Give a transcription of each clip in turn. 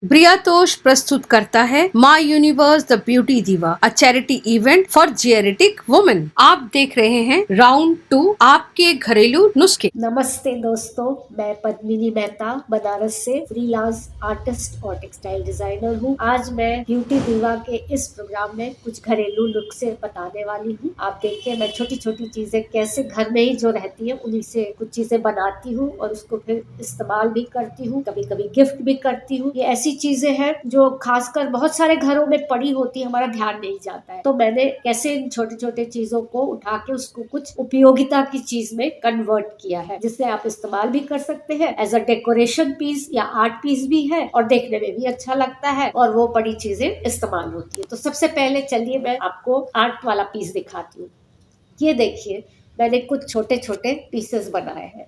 ब्रियातोष प्रस्तुत करता है माई universe the beauty diva, a charity event for geriatric women. आप देख रहे हैं राउंड 2 आपके घरेलू नुस्खे। नमस्ते दोस्तों, मैं पद्मिनी मेहता बनारस से फ्रीलांस आर्टिस्ट और टेक्सटाइल डिजाइनर हूँ। आज मैं ब्यूटी दीवा के इस प्रोग्राम में कुछ घरेलू नुस्खे बताने वाली हूँ। आप देखिए मैं छोटी छोटी चीजें कैसे घर में ही जो रहती है उन्हीं से कुछ चीजें बनाती हूँ और उसको फिर इस्तेमाल भी करती हूँ, कभी कभी गिफ्ट भी करती हूँ। ये ऐसी चीजें हैं जो खासकर बहुत सारे घरों में पड़ी होती है, हमारा ध्यान नहीं जाता है। तो मैंने कैसे इन छोटे छोटे चीजों को उठा के उसको कुछ उपयोगिता की चीज में कन्वर्ट किया है, जिससे आप इस्तेमाल भी कर सकते हैं एज अ डेकोरेशन पीस या आर्ट पीस भी है और देखने में भी अच्छा लगता है और वो बड़ी चीजें इस्तेमाल होती है। तो सबसे पहले चलिए मैं आपको आर्ट वाला पीस दिखाती हूँ। ये देखिए मैंने कुछ छोटे छोटे पीसेस बनाए हैं।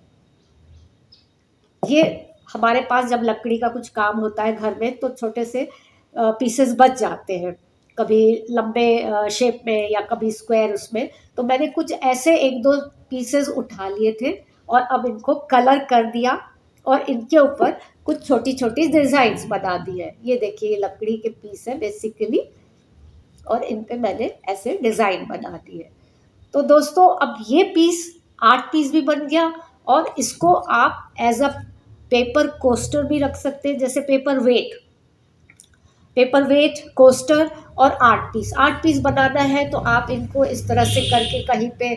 ये हमारे पास जब लकड़ी का कुछ काम होता है घर में तो छोटे से पीसेस बच जाते हैं, कभी लंबे शेप में या कभी स्क्वायर उसमें। तो मैंने कुछ ऐसे एक दो पीसेस उठा लिए थे और अब इनको कलर कर दिया और इनके ऊपर कुछ छोटी छोटी डिजाइन्स बना दी है। ये देखिए ये लकड़ी के पीस है बेसिकली और इन पे मैंने ऐसे डिजाइन बना दी है। तो दोस्तों अब ये पीस आर्ट पीस भी बन गया और इसको आप एज अ पेपर कोस्टर भी रख सकते हैं, जैसे पेपर वेट कोस्टर और आर्ट पीस बनाना है तो आप इनको इस तरह से करके कहीं पे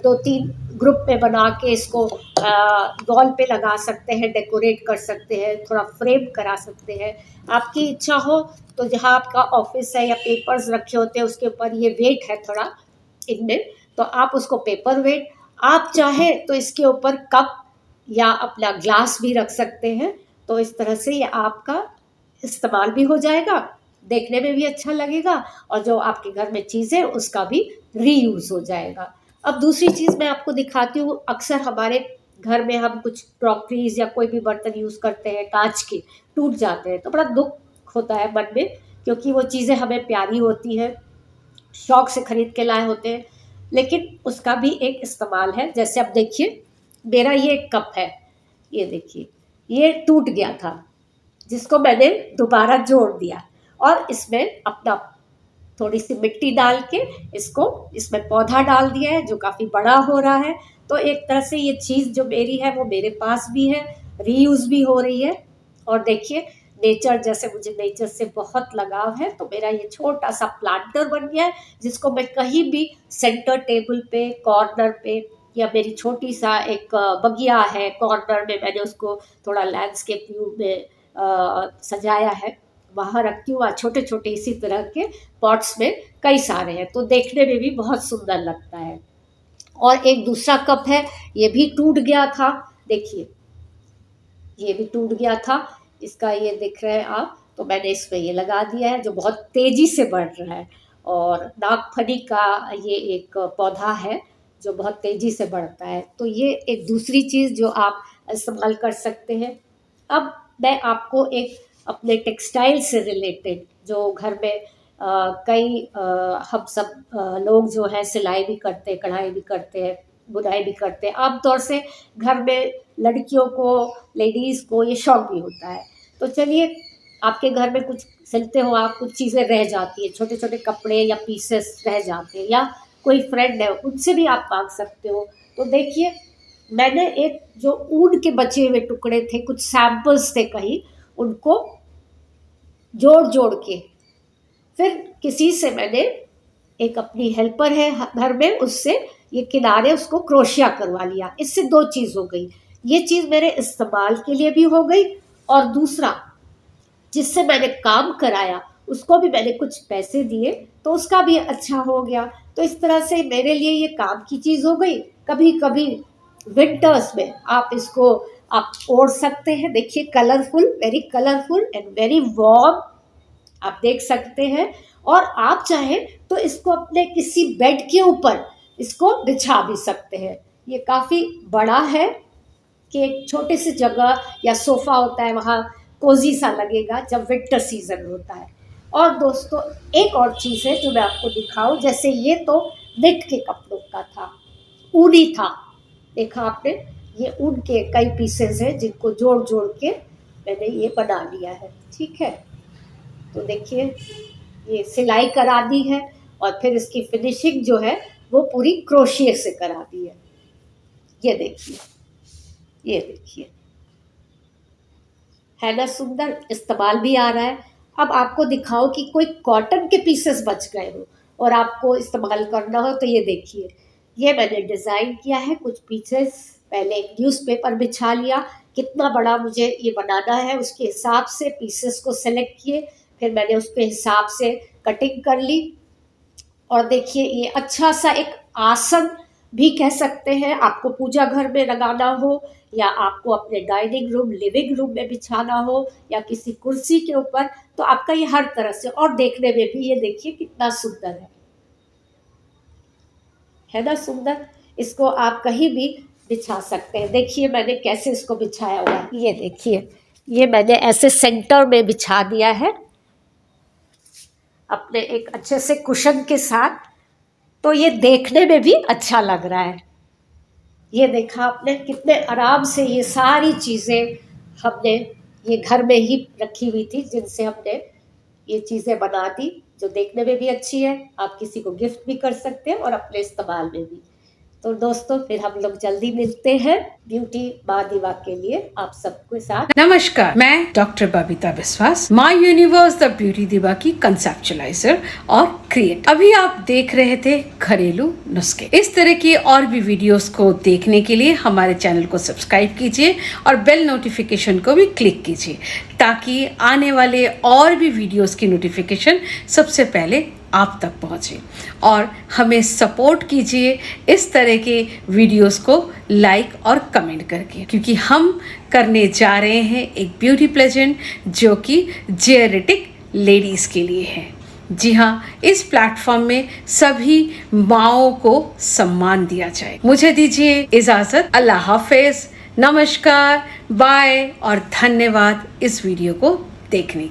दो तीन ग्रुप में बना के इसको वॉल पे लगा सकते हैं, डेकोरेट कर सकते हैं, थोड़ा फ्रेम करा सकते हैं। आपकी इच्छा हो तो जहाँ आपका ऑफिस है या पेपर्स रखे होते हैं उसके ऊपर ये वेट है थोड़ा इनमें, तो आप उसको पेपर वेट, आप चाहे तो इसके ऊपर कप या अपना ग्लास भी रख सकते हैं। तो इस तरह से ये आपका इस्तेमाल भी हो जाएगा, देखने में भी अच्छा लगेगा और जो आपके घर में चीज़ है उसका भी रीयूज हो जाएगा। अब दूसरी चीज़ मैं आपको दिखाती हूँ। अक्सर हमारे घर में हम कुछ क्रॉकरीज या कोई भी बर्तन यूज़ करते हैं कांच के, टूट जाते हैं तो बड़ा दुख होता है मन में, क्योंकि वो चीज़ें हमें प्यारी होती है, शौक से खरीद के लाए होते हैं, लेकिन उसका भी एक इस्तेमाल है। जैसे अब देखिए मेरा ये एक कप है, ये देखिए ये टूट गया था जिसको मैंने दोबारा जोड़ दिया और इसमें अपना थोड़ी सी मिट्टी डाल के इसको इसमें पौधा डाल दिया है जो काफ़ी बड़ा हो रहा है। तो एक तरह से ये चीज़ जो मेरी है वो मेरे पास भी है, रीयूज भी हो रही है। और देखिए नेचर, जैसे मुझे नेचर से बहुत लगाव है तो मेरा ये छोटा सा प्लांटर बन गया है जिसको मैं कहीं भी सेंटर टेबल पे, कॉर्नर पे, या मेरी छोटी सा एक बगिया है कॉर्नर में, मैंने उसको थोड़ा लैंडस्केप व्यू में सजाया है, वहाँ रखती हूँ। छोटे छोटे इसी तरह के पॉट्स में कई सारे हैं तो देखने में भी बहुत सुंदर लगता है। और एक दूसरा कप है, ये भी टूट गया था, देखिए ये भी टूट गया था, इसका ये दिख रहे हैं आप, तो मैंने इसमें ये लगा दिया है जो बहुत तेजी से बढ़ रहा है। और नागफनी का ये एक पौधा है जो बहुत तेजी से बढ़ता है, तो ये एक दूसरी चीज़ जो आप इस्तेमाल कर सकते हैं। अब मैं आपको एक अपने टेक्सटाइल से रिलेटेड जो घर में कई हम सब लोग जो है सिलाई भी करते हैं, कढ़ाई भी करते हैं, बुनाई भी करते हैं। आमतौर से घर में लड़कियों को, लेडीज़ को ये शौक भी होता है। तो चलिए आपके घर में कुछ सिलते हो आप, कुछ चीज़ें रह जाती है, छोटे छोटे कपड़े या पीसेस रह जाते हैं, या कोई फ्रेंड है उनसे भी आप मांग सकते हो। तो देखिए मैंने एक जो ऊन के बचे हुए टुकड़े थे, कुछ सैंपल्स थे कहीं, उनको जोड़ जोड़ के फिर किसी से मैंने, एक अपनी हेल्पर है घर में, उससे ये किनारे उसको क्रोशिया करवा लिया। इससे दो चीज़ हो गई, ये चीज़ मेरे इस्तेमाल के लिए भी हो गई और दूसरा जिससे मैंने काम कराया उसको भी मैंने कुछ पैसे दिए तो उसका भी अच्छा हो गया। तो इस तरह से मेरे लिए ये काम की चीज़ हो गई। कभी कभी विंटर्स में आप इसको आप ओढ़ सकते हैं, देखिए colourful, very colourful and very warm, आप देख सकते हैं। और आप चाहें तो इसको अपने किसी बेड के ऊपर इसको बिछा भी सकते हैं। ये काफ़ी बड़ा है कि एक छोटे से जगह या सोफ़ा होता है वहाँ कोजी सा लगेगा जब विंटर सीजन होता है। और दोस्तों एक और चीज़ है जो मैं आपको दिखाऊं, जैसे ये तो नेट के कपड़ों का था, ऊनी था, देखा आपने, ये ऊन के कई पीसेस हैं जिनको जोड़ जोड़ के मैंने ये बना लिया है। ठीक है, तो देखिए ये सिलाई करा दी है और फिर इसकी फिनिशिंग जो है वो पूरी क्रोशिए से करा दी है। ये देखिए, ये देखिए, है ना सुंदर, इस्तेमाल भी आ रहा है। अब आपको दिखाओ कि कोई कॉटन के पीसेस बच गए हो और आपको इस्तेमाल करना हो, तो ये देखिए, ये मैंने डिज़ाइन किया है कुछ पीसेस। पहले एक न्यूज़पेपर बिछा लिया, कितना बड़ा मुझे ये बनाना है उसके हिसाब से पीसेस को सेलेक्ट किए, फिर मैंने उसके हिसाब से कटिंग कर ली। और देखिए ये अच्छा सा एक आसन भी कह सकते हैं, आपको पूजा घर में लगाना हो या आपको अपने डाइनिंग रूम, लिविंग रूम में बिछाना हो या किसी कुर्सी के ऊपर, तो आपका ये हर तरह से, और देखने में भी ये देखिए कितना सुंदर है ना सुंदर। इसको आप कहीं भी बिछा सकते हैं। देखिए मैंने कैसे इसको बिछाया हुआ है, ये देखिए, ये मैंने ऐसे सेंटर में बिछा दिया है अपने एक अच्छे से कुशन के साथ, तो ये देखने में भी अच्छा लग रहा है। ये देखा आपने कितने आराम से ये सारी चीज़ें हमने ये घर में ही रखी हुई थी, जिनसे हमने ये चीज़ें बना दी, जो देखने में भी अच्छी है, आप किसी को गिफ्ट भी कर सकते हैं और अपने इस्तेमाल में भी। तो दोस्तों फिर हम लोग जल्दी मिलते हैं ब्यूटी माँ दिवा के लिए आप सबके साथ। नमस्कार, मैं डॉक्टर बबीता विश्वास, माय यूनिवर्स द ब्यूटी दिवा की कंसेप्चुलाइजर और क्रिएटर। अभी आप देख रहे थे घरेलू नुस्खे। इस तरह की और भी वीडियोस को देखने के लिए हमारे चैनल को सब्सक्राइब कीजिए और बेल नोटिफिकेशन को भी क्लिक कीजिए, ताकि आने वाले और भी वीडियोस की नोटिफिकेशन सबसे पहले आप तक पहुँचे। और हमें सपोर्ट कीजिए इस तरह के वीडियोस को लाइक और कमेंट करके, क्योंकि हम करने जा रहे हैं एक ब्यूटी प्लेजेंट जो कि जेरेटिक लेडीज़ के लिए है। जी हाँ, इस प्लेटफॉर्म में सभी माँओं को सम्मान दिया जाए। मुझे दीजिए इजाज़त, अल्लाह हाफिज़, नमस्कार, बाय और धन्यवाद इस वीडियो को देखने।